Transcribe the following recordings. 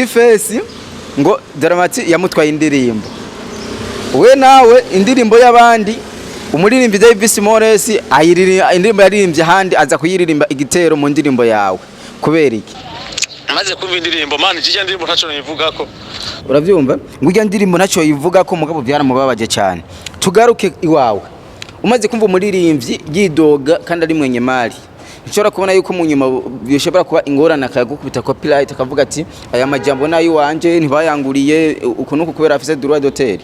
Ifesi ngo Dramati yamutwaye indirimbo. We nawe indirimbo y'abandi umuririmbi Davis Morris indirimbo yaririmbye handi aza kuyiririmba igitero mu ndirimbo yawe. Kubera iki? Maze kumva indirimbo man jija ndirimbo ntaco nivugako. Uravyumva? Ngo ijya ndirimbo ntaco yivugako mugabo byaramubabaje cyane. Tugaruke iwawe. Umaze kumva umuririmbyi yidoga kandi ari mwenye mali. Nshobora kubona yuko mu nyuma bishobora kuba ingorana akagukubita copyright akavuga ati aya majambo nayo wanje ntibayanguriye ukuntu kubera afise droit d'auteur.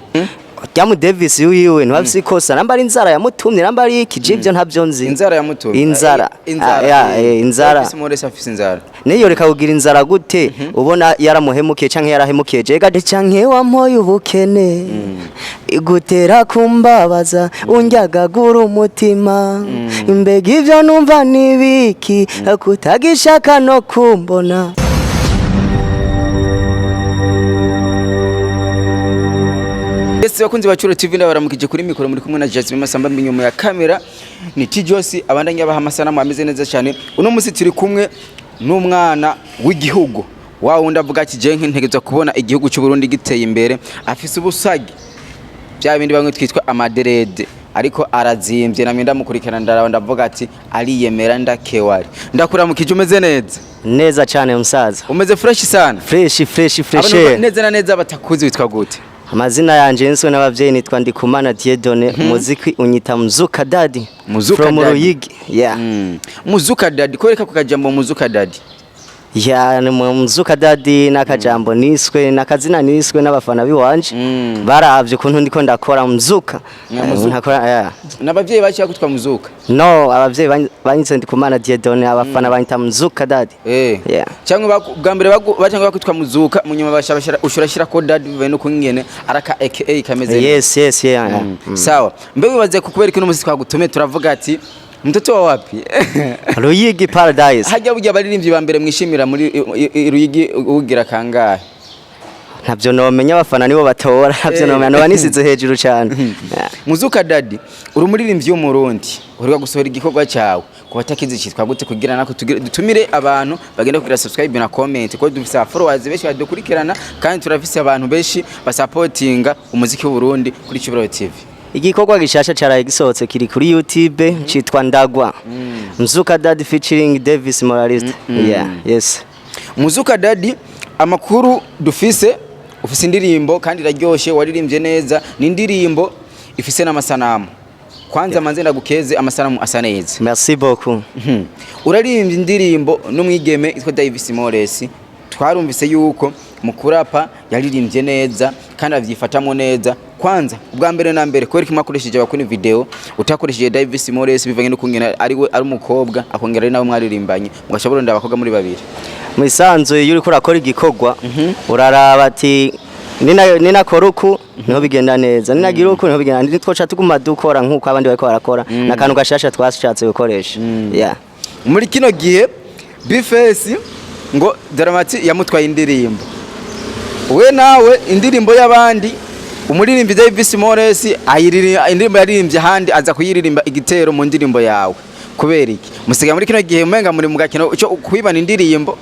Jamu Davis yiwe ntwafise ikosa namba ari inzara yamutumye namba ari ikijibyo ntavyo nzi. Inzara yamutumye. Inzara. Inzara. Davis Morris afise inzara. Niyo reka kugira inzara gute ubona yaramuhemukiye canke yarahemukiye je gade canke wampoye ubukene igutera kumbabaza unjyagagura umutima imbega ivyo numva nibiki akutagishaka no kumbona. Ese bakunzi bacuro TV ndabaramukije kuri mikoro muri kumwe na Jasmine Masamba mbinyuma ya kamera ni Tijosi abandanya baha amasanamu ameze neza cyane. Uno musi turi kumwe n'umwana w'igihugu wundi avuga ati je nkintegeza kubona igihugu cy'u Burundi giteye imbere afise ubusagi bya bindi bamwe twitwa amaderede ariko arazimbye namwe ndamukurikirana ndaraho ndavuga ati ariyemera ndakewari ndakuramukije umeze neza Neza cyane musaza umeze fresh sana fresh neza na neza batakuzi witwa gute Amazina yanje nswe n'abavyeyi nitwa Ndikumana Diedone muziki unyita Muzka Daddy from Kuruyeri. Yeah. Muzka Daddy koreka ku kajambo Muzka Daddy. Yeah, Muzka Daddy nakajambo niswe nakazina niswe n'abafana biwanje baravye kuntu ndiko ndakora Muzka. Nakora yeah. N'abavyeyi bacha kutwa Muzka. No, abavyeyi banyitse Ndikumana Diedone abafana banyita Muzka Daddy. Yeah. Cyangwa bwambere bacanga bakutwa Muzka munyuma bashira ushurashira ko Daddy bive no kunyene araka aka kameze. Yes, yeah. Sawa. Mbe wibaze kukubera ikintu musi twagutume turavuga ati mtoto wa wapi? Ruyigi Paradise. Hajya burya baririmbyi ba mbere mwishimira muri Ruyigi ugira kangahe? Ntabyo nomenya abafana nibo batora ntabyo nomenya banisize hejuru cyane. Muzka Daddy uri umuririmbyi w'umurundi uri gusohora igikorwa cyawe kubatakizi cyitwa gute kugira nako dutumire abantu bagenda kugira subscribe na comment ko dufisa followers benshi badukurikirana kandi turafise abantu benshi basupportinga umuziki w'u Burundi kuri Kibero TV. Igikorwa gishasha cyaraye gisohotse kiri kuri YouTube citwa Ndagwa. Muzka Daddy featuring Davis Morris. Yeah, yes. Muzka Daddy amakuru dufise ufise indirimbo kandi iraryoshe waririmbye neza ni indirimbo ifise n'amasanamu. Kwanza manze ndagukeze amasanamu asa neza. Merci beaucoup. Urarimbye indirimbo n'umwigeme itwa Davis Morris. Twarumvise yuko mukurapa yaririmbye neza kandi avyifatamo neza. Kwanza ubwa mbere na mbere kwereka mwakoresheje bakuni video utakoresheje Davis Morris bivanye no kunyena ari umukobwa akongera ari nawe mwaririmbanye mugashobora ndabakobwa muri babiri. Musanzo iyo uri kurakora igikorwa uraraba ati nina koruku niho bigenda neza ninagira uko niho bigenda nitwoca tuguma dukora nkuko abandi bariko barakora nakantu gashasha twashatse gukoresha. Yeah. Muri kino gihe Bifesi ngo Dramati yamutwaye indirimbo. We nawe indirimbo y'abandi umuririmbi Davis Morris indirimbo yaririmbye handi aza kuyiririmba igitero mu ndirimbo yawe. Kubera iki? Musiga muri kino gihe umenga muri mugakino cyo kwibana indirimbo.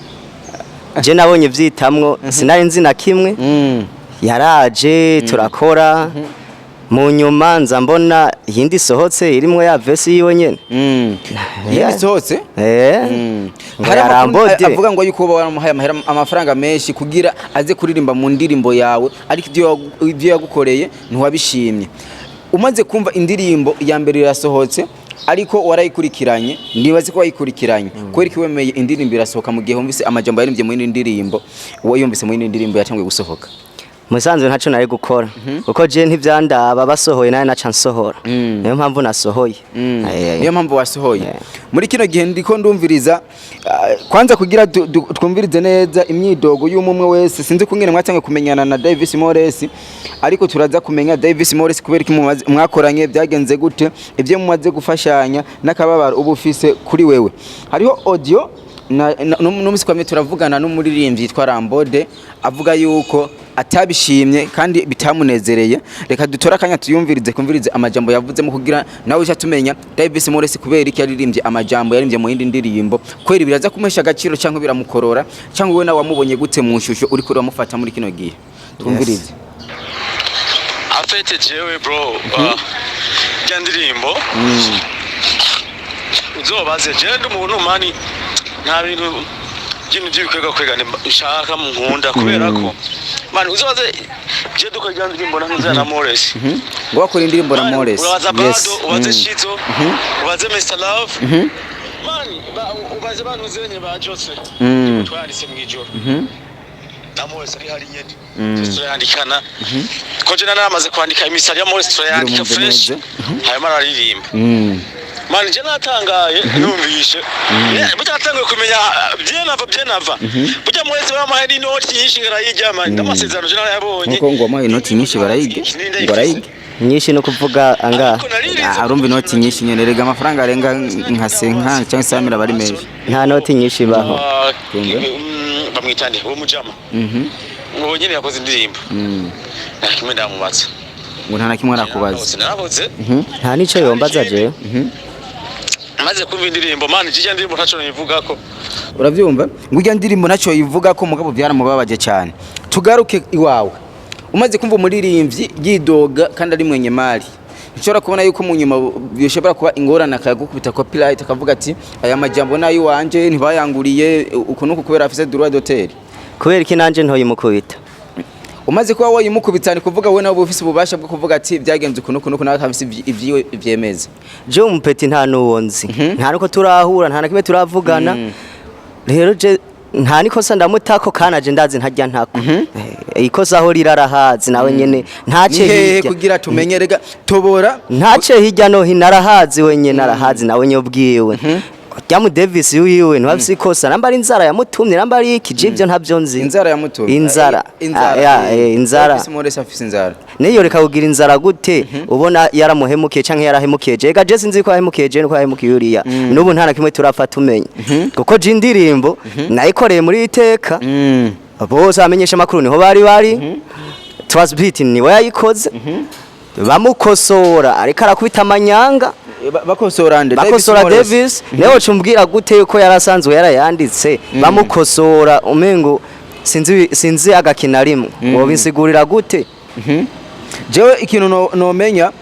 Je nabonye vyitamwo sinari nzi na kimwe. Yaraje turakora mu nyuma nza mbona yindi sohotse irimwe ya verse yiwe nyene. Yindi sohotse? Harambode avuga ngo yuko baramuhaye amafaranga menshi kugira aze kuririmba mu ndirimbo yawe ariko ivyo yagukoreye ntiwabishimye. Umaze kumva indirimbo ya mbere irasohotse ariko warayikurikiranye ndibaze ko wayikurikiranye kwereka wemeye indirimbo irasohoka mu gihe humvise amajambo yaririmbye mu ndirimbo uwo yumvise mu ndirimbo yatangiye gusohoka. Musanzwe ntaco nari gukora kuko je ntivyandaba basohoye naye naca nsohora niyo mpamvu nasohoye. Niyo mpamvu wasohoye. Muri kino gihe ndiko ndumviriza kwanza kugira twumvirize neza imyidogo y'umumwe wese sinzi kungene mwatangiye kumenyana na Davis Morris ariko turaza kumenya Davis Morris kubera iki mwakoranye byagenze gute ivyo mumaze gufashanya nakababaro ubufise kuri wewe. Hariho audio n'umusikwame turavugana n'umuririmbyi yitwa Rambode avuga yuko atabishimye kandi bitamunezereye. Reka dutora akanya kumvirize amajambo yavuzemo kugira nawe uca tumenya Davis Morris kubera iki yaririmbye amajambo yarimbye mu yindi ndirimbo kweri biraza kumesha agaciro cyangwa biramukorora cyangwa we nawe wamubonye gute mu nshusho uri kuri bamufata muri kino gihe. Twumvirize. Afete jewe bro ndirimbo uzobaze je ndi umuntu mani nta bintu by'ibikwega nshaka mu nkunda kubera ko mani uzobaze je dukora ndirimbo na Morris ngo wakora indirimbo na Morris. Yes. Ubaze Shizo ubaze Mr Love mani ubaze bantu zenye ba Jose twarise mu ijoro na Morris ari hari nyene turayandikana ko je namaze kwandika imisari ya Morris turayandika fresh hayama aririmba mani je natangaye numvishe butatangaye kumenya byenava bujya Morris bamahe inoti nyinshi ngarayijyama ndamasezerano je narayabonye nko ngo amahe inoti nyinshi barayige nyinshi no kuvuga anga arumva inoti nyinshi nyene rega amafaranga arenga nka 5 cyangwa Samira bari meje nta noti nyinshi baho bamwitande wo mujama ngo nyine yakoze indirimbo nakimwe ndamubaza ngo nta nakimwe arakubaza nta nico yombaza je maze kumva indirimbo mani jija ndirimbo ntaco nivuga ko uravyumva ngo ujya ndirimbo naco yivuga ko mugabo byaramubabaje cyane. Tugaruke iwawe umaze kumva umuririmbyi yidoga kandi ari mwenye mali nshobora kubona yuko mu nyuma bishobora kuba ingorana akagukubita copyright akavuga ati aya majambo nayo wanje ntibayanguriye ukuntu kubera afise droit d'auteur kubera iki nanje ntoyimukubita umaze kuba wayimukubitana kuvuga we nawe ufise ububasha bwo kuvuga ati byagenze ukuntu nawe afise ivyiwe vyemeza. Je umupeti nta nuwonzi nta nuko turahura nta nakime turavugana rero je nta nikosa ndamutako kanaje ndazi ntajya ntako ikosa aho rirarahazi nawe nyene ntace hirya kugira tumenye rega tobora ntace hirya no hinarahazi wenye narahazi nawe nyobwiwe Jamu Davis yiwe ntwafise ikosa namba ari inzara yamutumye namba ari ikijibyo ntavyo nzi inzara yamutumye inzara Davis Morris afise inzara niyo reka kugira inzara gute ubona yaramuhemukiye canke yarahemukiye ega je sinzi ko yahemukiye je nuko yahemukiye uriya nubu ntana kimwe turapfa tumenye kuko je indirimbo nayikoreye muri iteka bose amenyesha makuru niho bari Trust ni we yayikoze bamukosora ariko arakubita amanyanga bakosora Davis leo cumbwira gute yuko yarasanzwe yarayanditse bamukosora umengo sinzi agakina rimwe wo binsigurira gute jewe ikintu no menya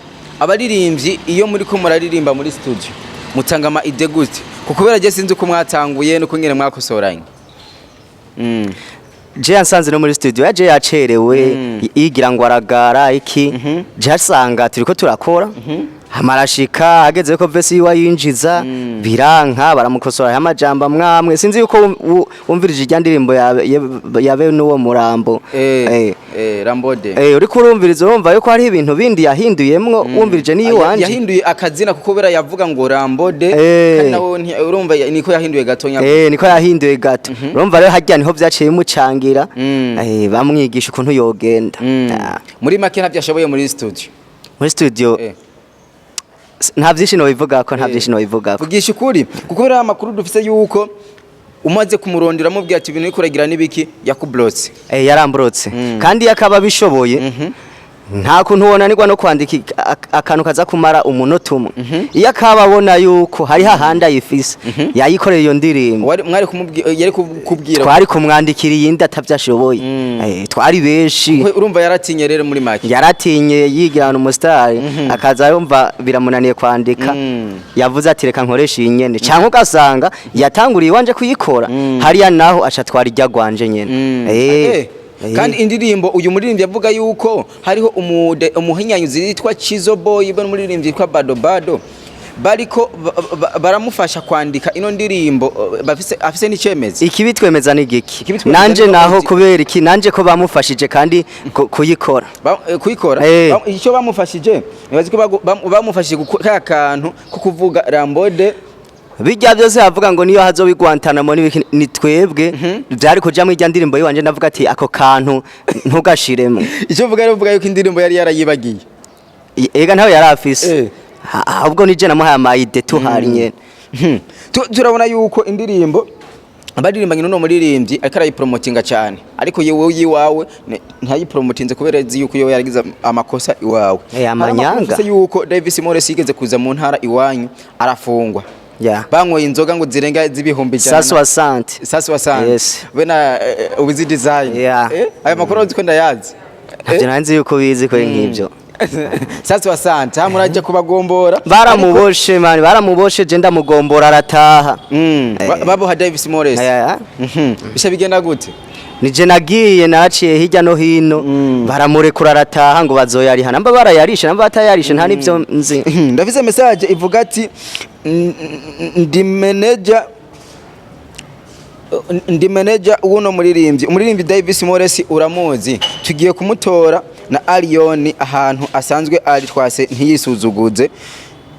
abaririmbyi iyo muri ko muraririmba muri studio mutanga ama ide gute kukubera je sinzi ko mwatanguye no kungene mwakosoranye je yansanze no muri studio yaje yacerewe yigira ngo aragara iki je asanga turiko turakora hamarashika hageze ko vesi yiwa yinjiza biranka baramukosora amajamba mwamwe sinzi yuko umvirije ijya ndirimbo yabe nuwo murambo Rambode uri kurumviriza urumva yuko hari ibintu bindi yahinduyemwo umvirije niyi wanje yahinduye akazina kuko bera yavuga ngo Rambode kandi nawo urumva niko yahinduye gatonya niko yahinduye gato urumva rero hajya niho byaciye mucangira bamwigisha ukuntu yogenda muri make ntabyashoboye muri studio nta byishino bivuga ko nta byishino bivuga ko vugisha ukuri kuko bera amakuru dufise yuko umaze kumurondera mu bwati ibintu bikuragira nibiki yakublotse yarambrotse kandi yakaba bishoboye nta kuntu wonanirwa no kwandika akantu kaza kumara umunota umwe iyo akababona yuko hari hahanda yifise yayikorera iyo ndirimbo mwari kumubwira yari kubwira twari kumwandikira yindi atavyashoboye twari beshi urumva yaratinye rero muri make yaratinye yigirana umustar akaza yumva biramunaniye kwandika yavuze ati reka nkoresha inyene canke ugasanga yatanguriye wanje kuyikora hariya naho aca twari ijya gwanje nyene kandi indirimbo uyu muririmbyi yavuga yuko hariho umuhinyanyuzi yitwa Chizo Boy ibona umuririmbyi yitwa Bado bariko baramufasha kwandika ino ndirimbo afise n'icemeza ikibitwemeza n'igiki nanje naho kubera iki nanje ko bamufashije kandi kuyikora icyo bamufashije nibazi ko bamufashije gukora akantu ko kuvuga Rambode bijya byose havuga ngo niyo hazobigwantana mo ni twebwe byari kuja mu ijya ndirimbo yiwanje ndavuga ati ako kantu ntugashiremo icyo vuga yuko indirimbo yari yarayibagiye ega ntawe yarafise ahubwo nije namuhaye amayide tuhari nyene turabona yuko indirimbo abaririmbanye n'uno muririmbyi ariko arayipromotinga cyane ariko yewe yiwawe ntayipromotinze kubera zi yuko yo yaragize amakosa iwawe amanyanga yuko Davis Morris yigeze kuza mu ntara iwanyu arafungwa banyoye inzoga ngo zirenga z'ibihumbi jana sasa wasante yes bena ubizi design aya makuru uziko ndayazi ivyo nanzi yuko bizi ko nk'ivyo sasa wasante hamuraje kubagombora baramuboshe mani baramuboshe je ndamugombora arataha babo ha Davis Morris bisha bigenda gute nije nagiye naciye hirya no hino baramurekura arataha ngo bazoyariha namba barayarisha namba batayarisha nta nivyo nzi ndavize message ivuga ati ndi manager uno umuririmbyi Davis Morris uramuzi tugiye kumutora na Arion ahantu asanzwe ari twase ntiyisuzuguze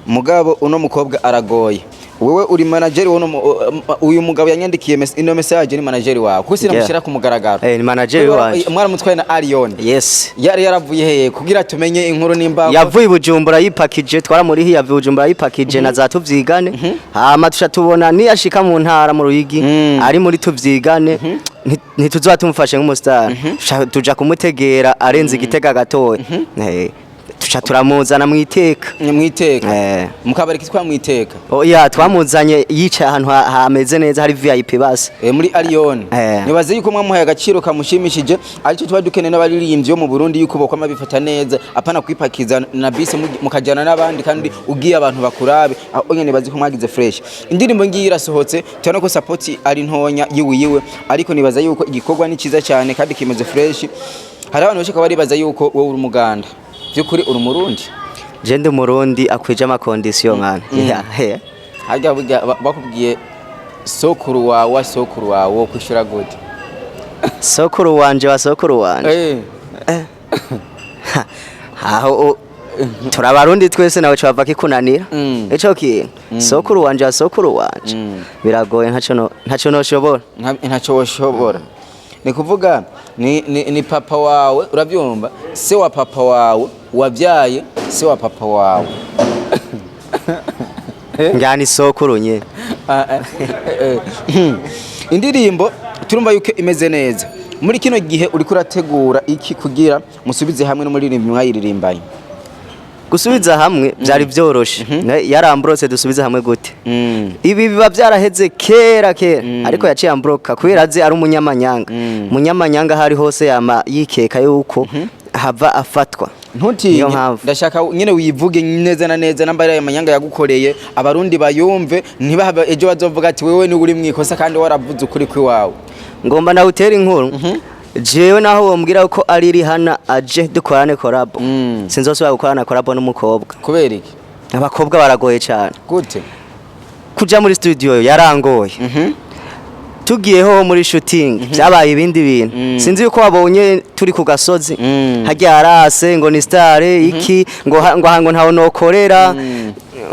mugabo uno mukobwa aragoye wewe uri manager uyu mugabo yanyandikiye ino message ni manager wawe kuko sinamushira ku mugaragaro ni manager wawe mwaramutwaye na Arion yes yari yaravuye heye kugira tumenye inkuru nimba yavuye Bujumbura yipakije twaramurihi yavuye Bujumbura yipakije na za tuvyigane hama tubona ni yashika mu ntara mu Ruyigi ari muri tuvyigane ntituzoba tumufashe nk'umustar tuja kumutegera arenze igitega gatoye tuca turamuzana mwiteka mukabari kitwa mwiteka twamuzanye yica ahantu hameze neza hari VIP basi muri Arion nibaze yuko mwamuhaye agaciro kamushimishije aricyo tuba dukeneye n'abaririmbyi mu Burundi yuko bokoma bifata neza apana kwipakiza na bisi mukajana n'abandi kandi ugiye abantu bakurabe onye nibaze ko mwagize fresh indirimbo ngiye irasohotse cyane ko support ari ntonya yiwe ariko nibaza yuko igikorwa ni ciza cyane kandi kimeze fresh hari abantu bashaka baribaza yuko wowe uri umuganda byukuri uri umurundi je ndi umurundi akwije ama condition mwana harya bakubwiye sokuru wawe kwishura gute sokuru wanje aho turabarundi twese nawe cwava kikunanira eco kintu sokuru wanje biragoye ntaco noshobora ni kuvuga ni papa wawe urabyumva se wa papa wawe wabyaye se wa papa wawe ngani sokuru nye indirimbo turumva yuko imeze neza muri kino gihe uri kurategura iki kugira musubize hamwe no muri mwayiririmbanye gusubiza hamwe byari byoroshe yarambrose dusubiza hamwe gute ibi biba byaraheze kera ariko yaciye ambroka kubera azi ari umunyamanyanga hari hose yama yikeka yuko hava afatwa ntutinye ndashaka nyene wivuge neza na neza namba ya manyanga yagukoreye abarundi bayumve ntibahaba ejo bazovuga ati wewe ni uri mwikosa kandi waravuze ukuri kwiwawe ngomba na utera inkuru jewe naho wombwira uko ari Rihana aje dukorane collab sinzosubira gukorana collab n'umukobwa kubera iki abakobwa baragoye cyane gute kuja muri studio yarangoye tugiyeho muri shooting byabaye ibindi bintu sinzi yuko wabonye turi ku gasozi hajya arase ngo ni star iki ngo ntawo nokorera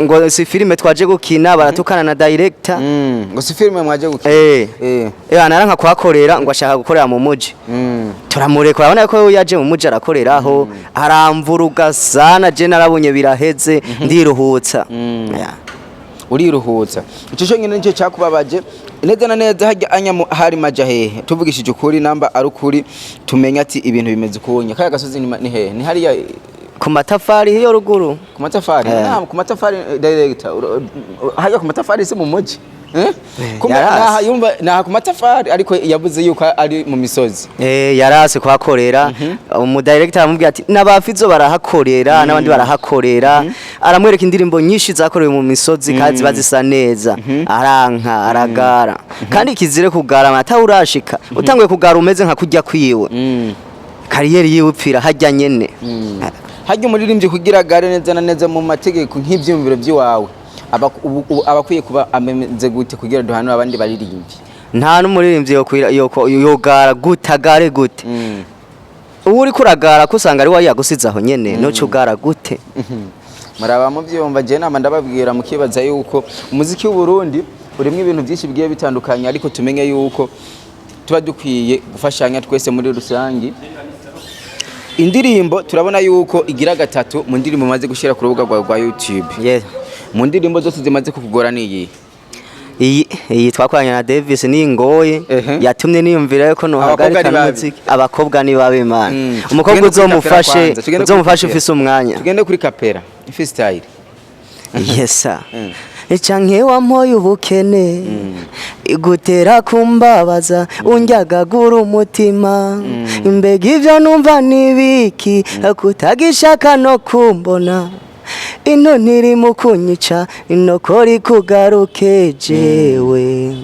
ngo si filime twaje gukina baratukana na director ngo si filime mwaje gukina naranka kwakorera ngo ashaka gukorera mu muji turamureka urabona ko yaje mu muji arakoreraho aramvuruga sana je narabonye biraheze ndiruhutsa uriruhutsa ico nyine nicyo cyakubabaje neza na neza hajya anyamu hari maja hehe tuvugishije ukuri namba ari ukuri tumenya ati ibintu bimeze kuwonya kaya gasozi ni hehe ni hariya ku matafari hiyo ruguru ku matafari ku matafari director hajya ku matafari se mu muji yumva na ku matafari ariko yavuze yuko ari mu misozi yarase kwakorera umu director amubwiye ati nabafizo barahakorera nabandi barahakorera aramwereka indirimbo nyinshi zakorewe mu misozi kazi bazisa neza aranka aragara kandi kizire kugara mata urashika utanguye kugara umeze nka kujya kwiwe kariyeri yiwe upfira hajya nyene hajya umuririmbyi kugira gare neza na neza mu mategeko nk'ivyumviro by'iwawe abakwiye kuba ameze gute kugira duhana abandi baririmbyi nta n'umuririmbyi yogara gutagare gute uri kuragara kusanga ari wayagusizaho nyene no cugara gute maraba mu byumva je nama ndababwira mukibaza yuko umuziki w'u Burundi urimo ibintu byinshi bigiye bitandukanye ariko tumenye yuko tuba dukwiye gufashanya twese muri rusangi indirimbo turabona yuko igira gatatu mu ndirimbo maze gushira ku rubuga rwa YouTube yes mu ndirimbo zose zimaze kukugora niyi iyi twakoranye na Davis ni ngoye yatumye niyumvira yuko no hagarika muziki abakobwa ni babe man umukobwa uzomufashe ufise umwanya tugende kuri kapera freestyle yes sir Icyanke wampoye ubukene igutera kumbabaza unjyagagura umutima imbega ivyo numva nibiki akutagishaka no kumbona ino ntiri mu kunyica ino kori kugaruke jewe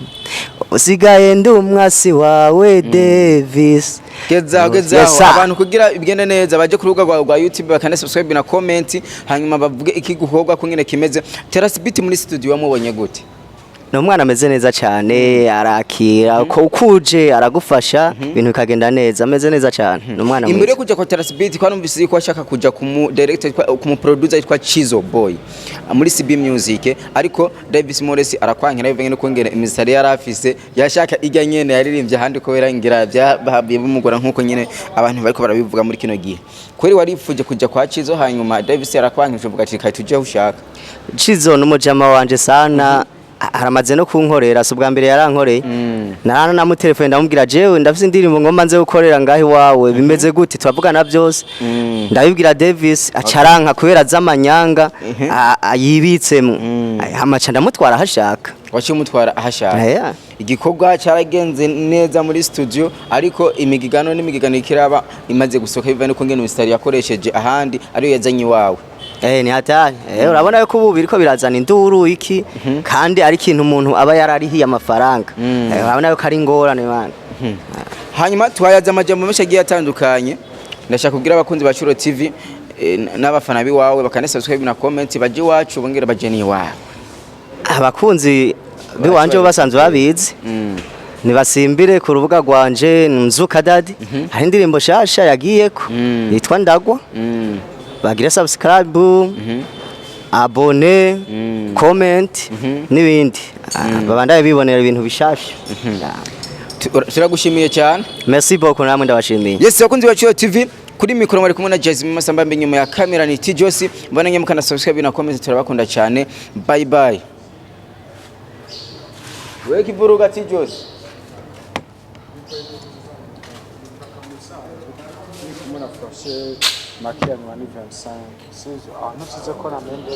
usigaye ndi umwasi wawe Davis gezaho abantu kugira ibigende neza baje ku rubuga rwa YouTube bakane subscribe na comment hanyuma bavuge ikiguhogwa ko ngene kimeze Terrace Beat muri studio wamubonye gute no mwana ameze neza cyane arakira ko ukuje aragufasha ibintu bikagenda neza ameze neza cyane no mwana imbere kuja kwa Terrace Beat kwa numvise ko ashaka kuja ku director ku mu producer yitwa Chizo Boy muri CB Music ariko Davis Morris arakwankira bivanye no kongera imisari yarafise yashaka ijya nyene yaririmbye handi ko berangira byababiye bumugora nkuko nyene abantu bariko barabivuga muri kino gihe kweri warifuje kuja kwa Chizo hanyuma Davis arakwankira uvuga ati tujye ushaka Chizo numujama wanje sana haramaze no kunkorera so bwa mbere yarankoreye narana na mutelefone ndamubwira jewe ndafise indirimbo ngomba nze gukorera ngahi wawe bimeze gute turavugana byose ndabibwira Davis acaranka kubera zamanyanga ayibitsemo hamaca ndamutwara hashaka waciye mutwara ahashaka igikorwa cyaragenze neza muri studio ariko imigigano n'imigigano ikiraba imaze gusoka bivanye ko ngene umusitari yakoresheje ahandi ariyo yazanye wawe ni hatari urabona yuko ubu biriko birazana induru iki kandi ari kintu umuntu aba yararihiye amafaranga urabona yuko ari ngorane man hanyuma twayaza amajambo menshi agiye atandukanye ndashaka kugira abakunzi ba Shuro TV n'abafana biwawe bakane subscribe na comment baje wacu bongera bajeni wawe abakunzi biwanje basanzwe babizi nibasimbire ku rubuga rwanje Muzka Daddy hari indirimbo shasha yagiyeko yitwa Ndagwa bagira subscribe abone comment n'ibindi babandaye bibonera ibintu bishasha turagushimiye cyane merci beaucoup namwe ndabashimiye yes bakunzi ba Shuro TV kuri mikoro mwari kumwe na Jasmine Masamba nyuma ya kamera ni Tijosi mbana mukana subscribe na comment turabakunda cyane bye bye wewe kivuruga Tijosi Makia ni wanivu ya msani Sizo, nusize kona mende